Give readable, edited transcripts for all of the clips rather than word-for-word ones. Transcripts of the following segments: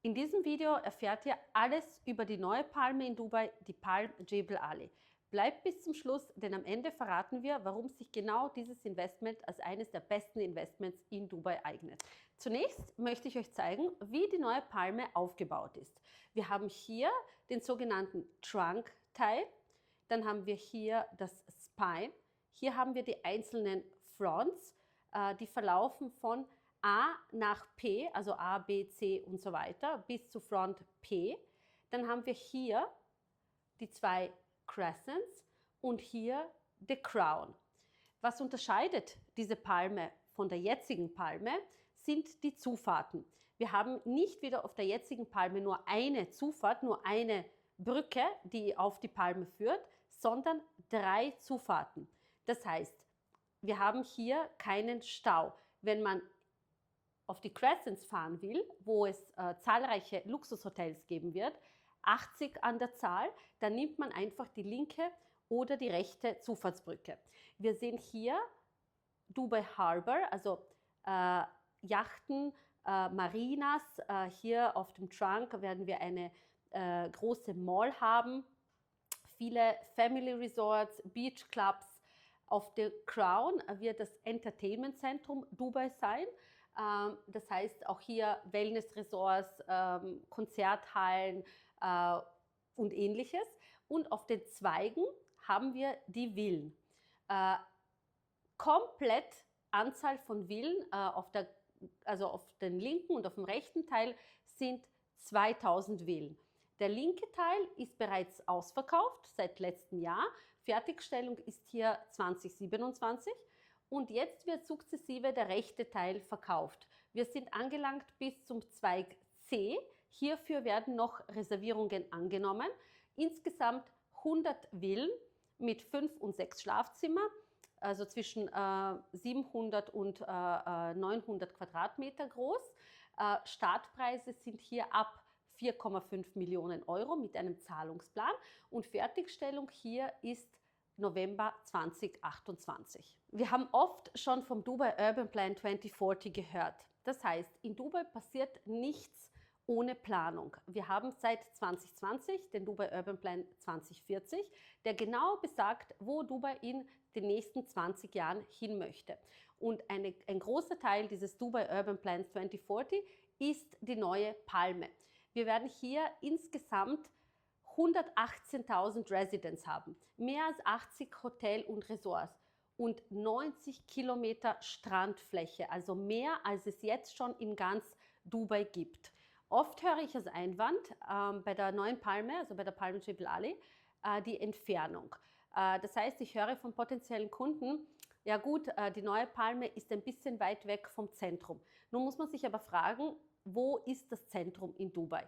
In diesem Video erfährt ihr alles über die neue Palme in Dubai, die Palm Jebel Ali. Bleibt bis zum Schluss, denn am Ende verraten wir, warum sich genau dieses Investment als eines der besten Investments in Dubai eignet. Zunächst möchte ich euch zeigen, wie die neue Palme aufgebaut ist. Wir haben hier den sogenannten Trunk-Teil, dann haben wir hier das Spine, hier haben wir die einzelnen Fronts, die verlaufen von A nach P, also A, B, C und so weiter, bis zu Front P. Dann haben wir hier die zwei Crescents und hier the Crown. Was unterscheidet diese Palme von der jetzigen Palme, sind die Zufahrten. Wir haben nicht wieder auf der jetzigen Palme nur eine Zufahrt, nur eine Brücke, die auf die Palme führt, sondern 3 Zufahrten. Das heißt, wir haben hier keinen Stau. Wenn man auf die Crescents fahren will, wo es zahlreiche Luxushotels geben wird, 80 an der Zahl, dann nimmt man einfach die linke oder die rechte Zufahrtsbrücke. Wir sehen hier Dubai Harbor, also Yachten, Marinas. Hier auf dem Trunk werden wir eine große Mall haben, viele Family Resorts, Beach Clubs. Auf der Crown wird das Entertainment-Zentrum Dubai sein. Das heißt auch hier Wellness-Resorts, Konzerthallen und ähnliches. Und auf den Zweigen haben wir die Villen. Komplett Anzahl von Villen also auf den linken und auf dem rechten Teil sind 2000 Villen. Der linke Teil ist bereits ausverkauft seit letztem Jahr. Fertigstellung ist hier 2027. Und jetzt wird sukzessive der rechte Teil verkauft. Wir sind angelangt bis zum Zweig C. Hierfür werden noch Reservierungen angenommen. Insgesamt 100 Villen mit 5 und 6 Schlafzimmer, also zwischen 700 und 900 Quadratmeter groß. Startpreise sind hier ab 4,5 Millionen Euro mit einem Zahlungsplan und Fertigstellung hier ist November 2028. Wir haben oft schon vom Dubai Urban Plan 2040 gehört. Das heißt, in Dubai passiert nichts ohne Planung. Wir haben seit 2020 den Dubai Urban Plan 2040, der genau besagt, wo Dubai in den nächsten 20 Jahren hin möchte. Und ein großer Teil dieses Dubai Urban Plans 2040 ist die neue Palme. Wir werden hier insgesamt 118.000 Residents haben, mehr als 80 Hotels und Resorts und 90 Kilometer Strandfläche, also mehr als es jetzt schon in ganz Dubai gibt. Oft höre ich als Einwand bei der neuen Palme, also bei der Palm Jebel Ali, die Entfernung. Das heißt, ich höre von potenziellen Kunden, ja gut, die neue Palme ist ein bisschen weit weg vom Zentrum. Nun muss man sich aber fragen, wo ist das Zentrum in Dubai?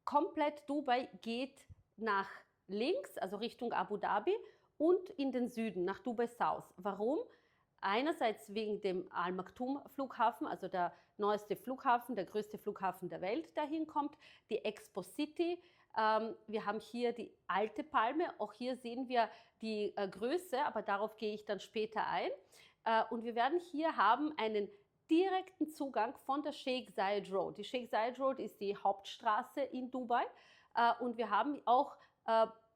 Komplett Dubai geht nach links, also Richtung Abu Dhabi und in den Süden, nach Dubai South. Warum? Einerseits wegen dem Al Maktoum Flughafen, also der neueste Flughafen, der größte Flughafen der Welt, der hinkommt, die Expo City. Wir haben hier die alte Palme, auch hier sehen wir die Größe, aber darauf gehe ich dann später ein. Und wir werden hier haben einen direkten Zugang von der Sheikh Zayed Road. Die Sheikh Zayed Road ist die Hauptstraße in Dubai und wir haben auch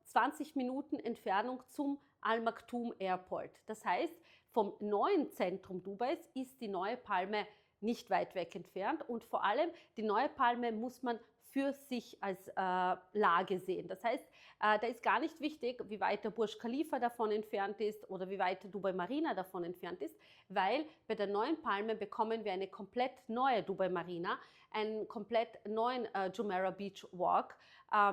20 Minuten Entfernung zum Al Maktoum Airport. Das heißt, vom neuen Zentrum Dubais ist die neue Palme nicht weit weg entfernt und vor allem die neue Palme muss man für sich als Lage sehen. Das heißt, da ist gar nicht wichtig, wie weit der Burj Khalifa davon entfernt ist oder wie weit Dubai Marina davon entfernt ist, weil bei der neuen Palme bekommen wir eine komplett neue Dubai Marina, einen komplett neuen Jumeirah Beach Walk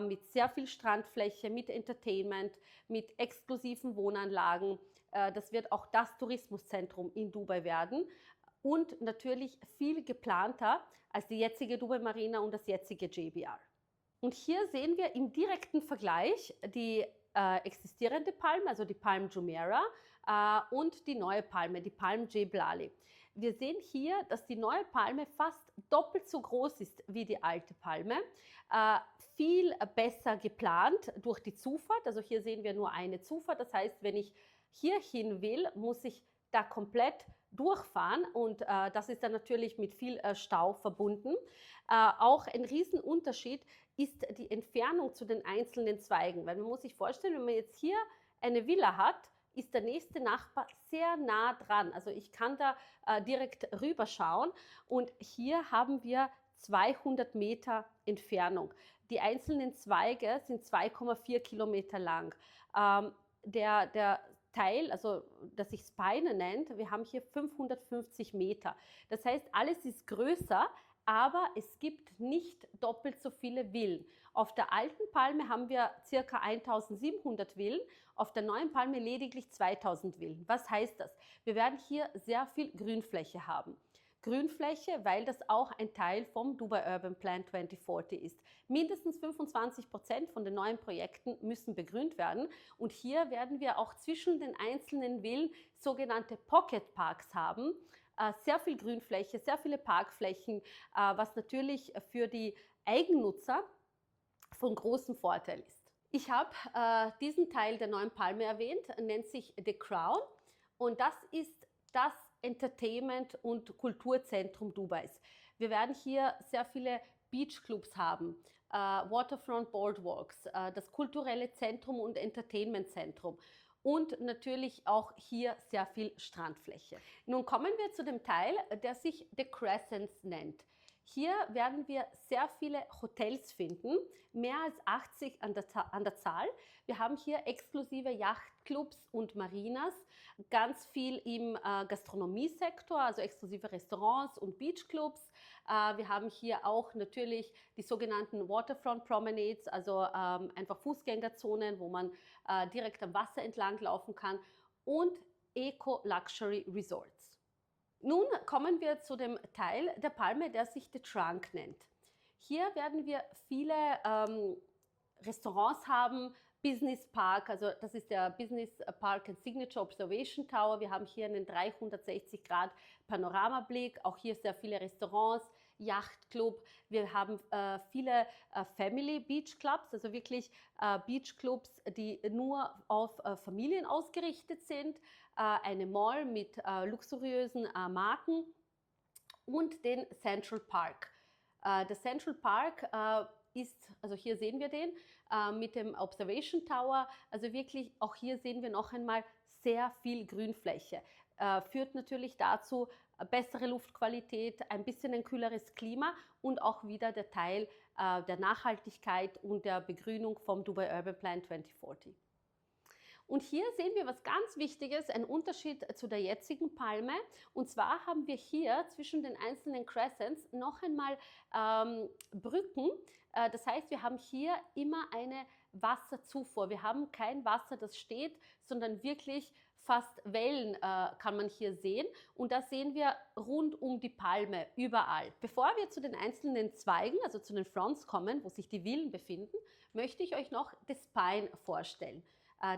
mit sehr viel Strandfläche, mit Entertainment, mit exklusiven Wohnanlagen. Das wird auch das Tourismuszentrum in Dubai werden. Und natürlich viel geplanter als die jetzige Dubai Marina und das jetzige JBR. Und hier sehen wir im direkten Vergleich die existierende Palme, also die Palm Jumeirah und die neue Palme, die Palm Jebel Ali. Wir sehen hier, dass die neue Palme fast doppelt so groß ist wie die alte Palme, viel besser geplant durch die Zufahrt. Also hier sehen wir nur eine Zufahrt, das heißt, wenn ich hier hin will, muss ich da komplett durchfahren und das ist dann natürlich mit viel Stau verbunden. Auch ein Riesenunterschied ist die Entfernung zu den einzelnen Zweigen, weil man muss sich vorstellen, wenn man jetzt hier eine Villa hat, ist der nächste Nachbar sehr nah dran. Also ich kann da direkt rüberschauen und hier haben wir 200 Meter Entfernung. Die einzelnen Zweige sind 2,4 Kilometer lang. Der Teil, also das sich Spine nennt, wir haben hier 550 Meter. Das heißt, alles ist größer, aber es gibt nicht doppelt so viele Villen. Auf der alten Palme haben wir ca. 1700 Villen, auf der neuen Palme lediglich 2000 Villen. Was heißt das? Wir werden hier sehr viel Grünfläche haben. Grünfläche, weil das auch ein Teil vom Dubai Urban Plan 2040 ist. Mindestens 25% von den neuen Projekten müssen begrünt werden und hier werden wir auch zwischen den einzelnen Villen sogenannte Pocket Parks haben. Sehr viel Grünfläche, sehr viele Parkflächen, was natürlich für die Eigennutzer von großem Vorteil ist. Ich habe diesen Teil der neuen Palme erwähnt, nennt sich The Crown und das ist das Entertainment- und Kulturzentrum Dubais. Wir werden hier sehr viele Beachclubs haben, Waterfront Boardwalks, das kulturelle Zentrum und Entertainmentzentrum und natürlich auch hier sehr viel Strandfläche. Nun kommen wir zu dem Teil, der sich The Crescents nennt. Hier werden wir sehr viele Hotels finden, mehr als 80 an der Zahl. Wir haben hier exklusive Yachtclubs und Marinas, ganz viel im Gastronomiesektor, also exklusive Restaurants und Beachclubs. Wir haben hier auch natürlich die sogenannten Waterfront Promenades, also einfach Fußgängerzonen, wo man direkt am Wasser entlang laufen kann und Eco-Luxury Resorts. Nun kommen wir zu dem Teil der Palme, der sich The Trunk nennt. Hier werden wir viele Restaurants haben, Business Park, also das ist der Business Park and Signature Observation Tower. Wir haben hier einen 360-Grad Panoramablick, auch hier sehr viele Restaurants, Yachtclub. Wir haben viele Family Beach Clubs, also wirklich Beach Clubs, die nur auf Familien ausgerichtet sind. Eine Mall mit luxuriösen Marken und den Central Park. Der Central Park ist, also hier sehen wir den, mit dem Observation Tower, also wirklich auch hier sehen wir noch einmal sehr viel Grünfläche. Führt natürlich dazu bessere Luftqualität, ein bisschen ein kühleres Klima und auch wieder der Teil der Nachhaltigkeit und der Begrünung vom Dubai Urban Plan 2040. Und hier sehen wir was ganz Wichtiges, ein Unterschied zu der jetzigen Palme. Und zwar haben wir hier zwischen den einzelnen Crescents noch einmal Brücken. Das heißt, wir haben hier immer eine Wasserzufuhr. Wir haben kein Wasser, das steht, sondern wirklich fast Wellen kann man hier sehen. Und das sehen wir rund um die Palme, überall. Bevor wir zu den einzelnen Zweigen, also zu den Fronts kommen, wo sich die Villen befinden, möchte ich euch noch das Spine vorstellen.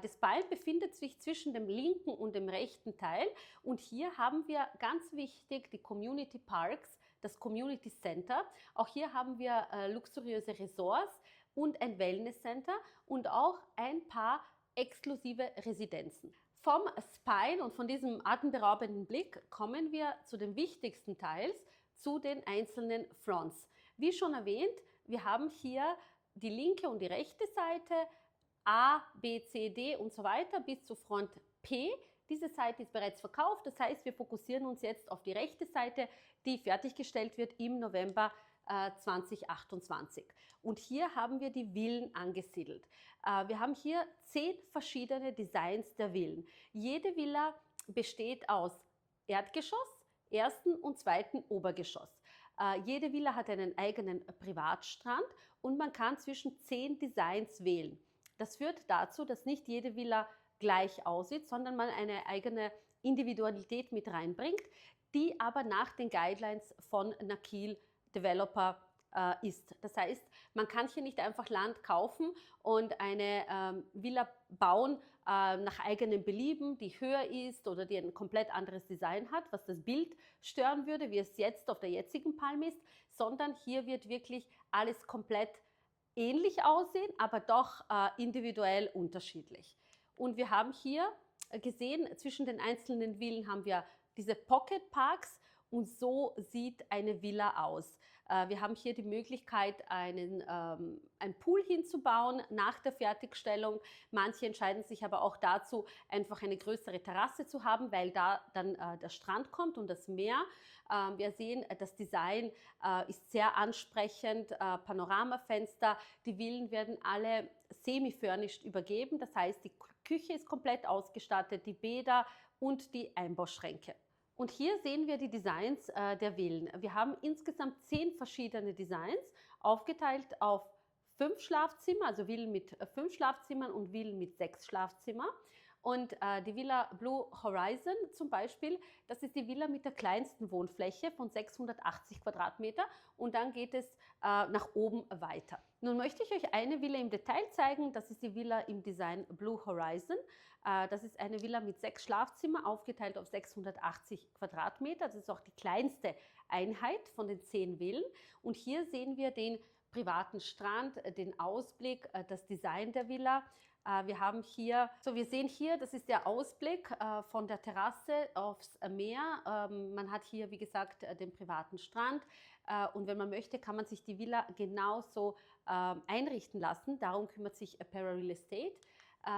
Das Spine befindet sich zwischen dem linken und dem rechten Teil und hier haben wir ganz wichtig die Community Parks, das Community Center. Auch hier haben wir luxuriöse Resorts und ein Wellness Center und auch ein paar exklusive Residenzen. Vom Spine und von diesem atemberaubenden Blick kommen wir zu den wichtigsten Teils, zu den einzelnen Fronts. Wie schon erwähnt, wir haben hier die linke und die rechte Seite, A, B, C, D und so weiter bis zu Front P. Diese Seite ist bereits verkauft, das heißt, wir fokussieren uns jetzt auf die rechte Seite, die fertiggestellt wird im November 2028. Und hier haben wir die Villen angesiedelt. Wir haben hier 10 verschiedene Designs der Villen. Jede Villa besteht aus Erdgeschoss, ersten und zweiten Obergeschoss. Jede Villa hat einen eigenen Privatstrand und man kann zwischen 10 Designs wählen. Das führt dazu, dass nicht jede Villa gleich aussieht, sondern man eine eigene Individualität mit reinbringt, die aber nach den Guidelines von Nakheel Developer ist. Das heißt, man kann hier nicht einfach Land kaufen und eine Villa bauen nach eigenem Belieben, die höher ist oder die ein komplett anderes Design hat, was das Bild stören würde, wie es jetzt auf der jetzigen Palme ist, sondern hier wird wirklich alles komplett ähnlich aussehen, aber doch individuell unterschiedlich. Und wir haben hier gesehen, zwischen den einzelnen Villen haben wir diese Pocket Parks und so sieht eine Villa aus. Wir haben hier die Möglichkeit, ein Pool hinzubauen nach der Fertigstellung. Manche entscheiden sich aber auch dazu, einfach eine größere Terrasse zu haben, weil da dann der Strand kommt und das Meer. Wir sehen, das Design ist sehr ansprechend, Panoramafenster. Die Villen werden alle semi-furnished übergeben, das heißt, die Küche ist komplett ausgestattet, die Bäder und die Einbauschränke. Und hier sehen wir die Designs der Villen. Wir haben insgesamt 10 verschiedene Designs, aufgeteilt auf 5 Schlafzimmer, also Villen mit 5 Schlafzimmern und Villen mit 6 Schlafzimmern. Und die Villa Blue Horizon zum Beispiel, das ist die Villa mit der kleinsten Wohnfläche von 680 Quadratmeter und dann geht es nach oben weiter. Nun möchte ich euch eine Villa im Detail zeigen, das ist die Villa im Design Blue Horizon. Das ist eine Villa mit 6 Schlafzimmern, aufgeteilt auf 680 Quadratmeter. Das ist auch die kleinste Einheit von den 10 Villen. Und hier sehen wir den privaten Strand, den Ausblick, das Design der Villa. Wir sehen hier, das ist der Ausblick von der Terrasse aufs Meer. Man hat hier, wie gesagt, den privaten Strand. Und wenn man möchte, kann man sich die Villa genauso einrichten lassen. Darum kümmert sich Apera Real Estate.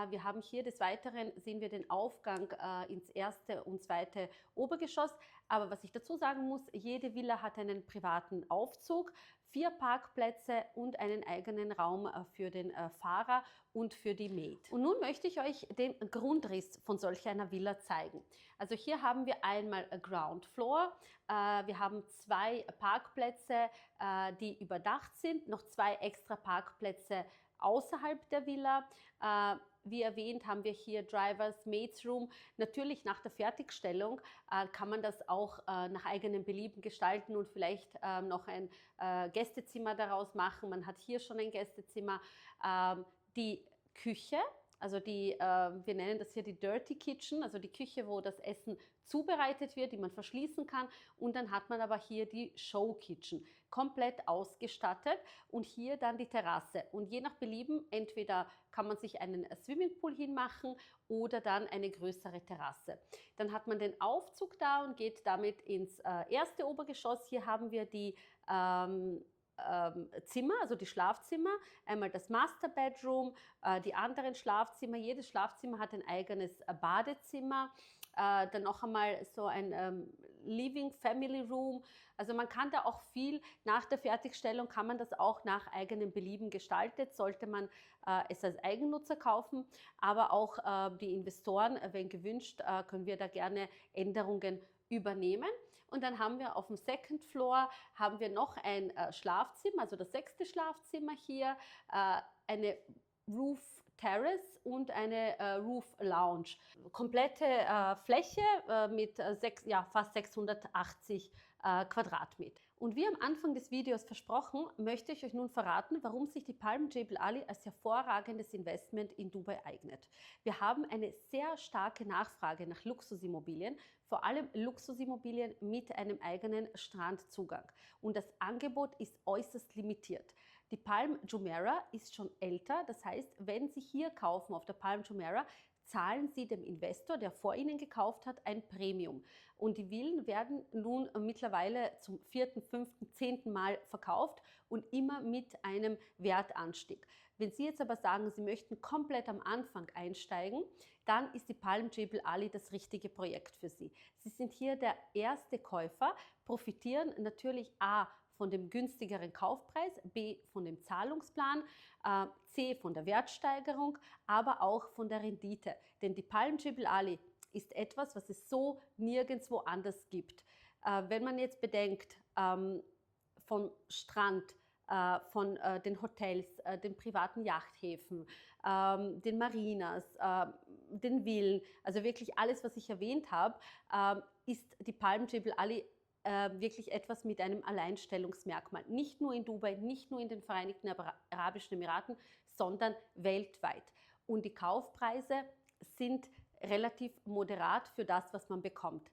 Wir haben hier des Weiteren, sehen wir den Aufgang ins erste und zweite Obergeschoss. Aber was ich dazu sagen muss, jede Villa hat einen privaten Aufzug, 4 Parkplätze und einen eigenen Raum für den Fahrer und für die Maid. Und nun möchte ich euch den Grundriss von solch einer Villa zeigen. Also hier haben wir einmal Ground Floor. Wir haben 2 Parkplätze, die überdacht sind, noch 2 extra Parkplätze außerhalb der Villa. Wie erwähnt, haben wir hier Drivers, Maids Room. Natürlich nach der Fertigstellung kann man das auch nach eigenem Belieben gestalten und vielleicht noch ein Gästezimmer daraus machen. Man hat hier schon ein Gästezimmer. Die Küche, also wir nennen das hier die Dirty Kitchen, also die Küche, wo das Essen zubereitet wird, die man verschließen kann. Und dann hat man aber hier die Show Kitchen, komplett ausgestattet und hier dann die Terrasse. Und je nach Belieben, entweder kann man sich einen Swimmingpool hinmachen oder dann eine größere Terrasse. Dann hat man den Aufzug da und geht damit ins erste Obergeschoss. Hier haben wir die Zimmer, also die Schlafzimmer, einmal das Master Bedroom, die anderen Schlafzimmer. Jedes Schlafzimmer hat ein eigenes Badezimmer, dann noch einmal so ein Living Family Room. Also man kann da auch viel, nach der Fertigstellung kann man das auch nach eigenem Belieben gestaltet, sollte man es als Eigennutzer kaufen, aber auch die Investoren, wenn gewünscht, können wir da gerne Änderungen übernehmen. Und dann haben wir auf dem Second Floor haben wir noch ein Schlafzimmer, also das 6. Schlafzimmer hier, eine Roof Terrace und eine Roof Lounge. Komplette Fläche mit fast 680 Quadratmeter. Und wie am Anfang des Videos versprochen, möchte ich euch nun verraten, warum sich die Palm Jebel Ali als hervorragendes Investment in Dubai eignet. Wir haben eine sehr starke Nachfrage nach Luxusimmobilien, vor allem Luxusimmobilien mit einem eigenen Strandzugang. Und das Angebot ist äußerst limitiert. Die Palm Jumeirah ist schon älter, das heißt, wenn Sie hier kaufen auf der Palm Jumeirah, zahlen Sie dem Investor, der vor Ihnen gekauft hat, ein Premium. Und die Villen werden nun mittlerweile zum 4., 5., 10. Mal verkauft und immer mit einem Wertanstieg. Wenn Sie jetzt aber sagen, Sie möchten komplett am Anfang einsteigen, dann ist die Palm Jebel Ali das richtige Projekt für Sie. Sie sind hier der erste Käufer, profitieren natürlich A von dem günstigeren Kaufpreis, B von dem Zahlungsplan, C von der Wertsteigerung, aber auch von der Rendite. Denn die Palm Jebel Ali ist etwas, was es so nirgendwo anders gibt. Wenn man jetzt bedenkt, vom Strand, von den Hotels, den privaten Yachthäfen, den Marinas, den Villen, also wirklich alles, was ich erwähnt habe, ist die Palm Jebel Ali wirklich etwas mit einem Alleinstellungsmerkmal. Nicht nur in Dubai, nicht nur in den Vereinigten Arabischen Emiraten, sondern weltweit. Und die Kaufpreise sind relativ moderat für das, was man bekommt.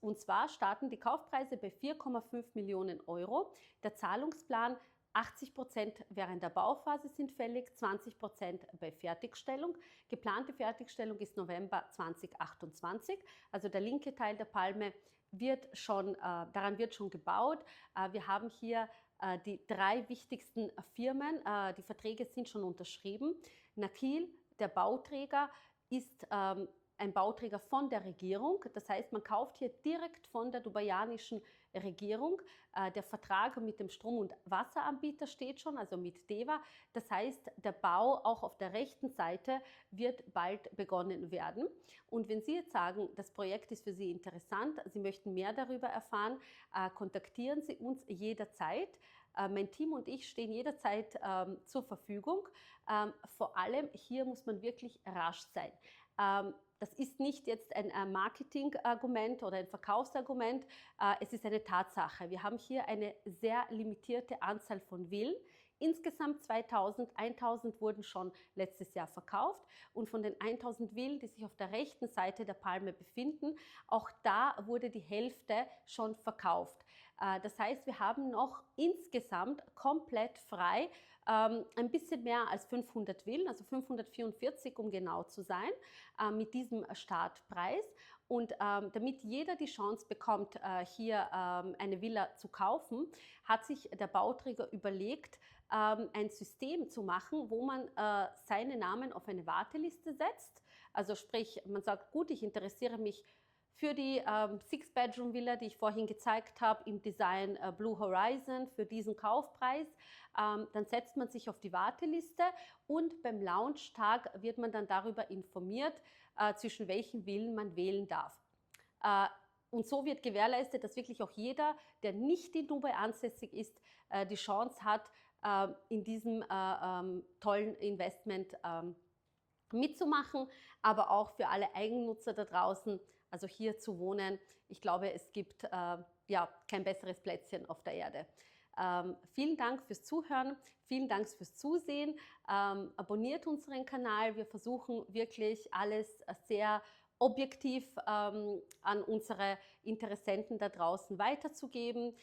Und zwar starten die Kaufpreise bei 4,5 Millionen Euro. Der Zahlungsplan 80% während der Bauphase sind fällig, 20% bei Fertigstellung. Geplante Fertigstellung ist November 2028. Also der linke Teil der Palme daran wird schon gebaut. Wir haben hier die 3 wichtigsten Firmen. Die Verträge sind schon unterschrieben. Nakheel, der Bauträger, ist ein Bauträger von der Regierung. Das heißt, man kauft hier direkt von der dubaianischen Regierung. Der Vertrag mit dem Strom- und Wasseranbieter steht schon, also mit DEWA. Das heißt, der Bau auch auf der rechten Seite wird bald begonnen werden. Und wenn Sie jetzt sagen, das Projekt ist für Sie interessant, Sie möchten mehr darüber erfahren, kontaktieren Sie uns jederzeit. Mein Team und ich stehen jederzeit zur Verfügung. Vor allem hier muss man wirklich rasch sein. Das ist nicht jetzt ein Marketingargument oder ein Verkaufsargument, es ist eine Tatsache. Wir haben hier eine sehr limitierte Anzahl von Villen. Insgesamt 1000 wurden schon letztes Jahr verkauft und von den 1000 Villen, die sich auf der rechten Seite der Palme befinden, auch da wurde die Hälfte schon verkauft. Das heißt, wir haben noch insgesamt komplett frei ein bisschen mehr als 500 Villen, also 544, um genau zu sein, mit diesem Startpreis. Und damit jeder die Chance bekommt, hier eine Villa zu kaufen, hat sich der Bauträger überlegt, ein System zu machen, wo man seine Namen auf eine Warteliste setzt. Also sprich, man sagt, gut, ich interessiere mich für die Six-Bedroom-Villa, die ich vorhin gezeigt habe, im Design Blue Horizon für diesen Kaufpreis. Dann setzt man sich auf die Warteliste und beim Launchtag wird man dann darüber informiert, zwischen welchen Villen man wählen darf. Und so wird gewährleistet, dass wirklich auch jeder, der nicht in Dubai ansässig ist, die Chance hat, in diesem tollen Investment mitzumachen, aber auch für alle Eigennutzer da draußen, also hier zu wohnen. Ich glaube, es gibt kein besseres Plätzchen auf der Erde. Vielen Dank fürs Zuhören, vielen Dank fürs Zusehen. Abonniert unseren Kanal. Wir versuchen wirklich alles sehr objektiv an unsere Interessenten da draußen weiterzugeben.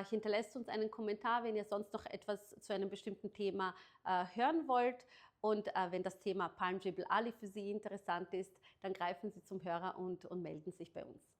Hinterlasst uns einen Kommentar, wenn ihr sonst noch etwas zu einem bestimmten Thema hören wollt. Und wenn das Thema Palm Jebel Ali für Sie interessant ist, dann greifen Sie zum Hörer und melden sich bei uns.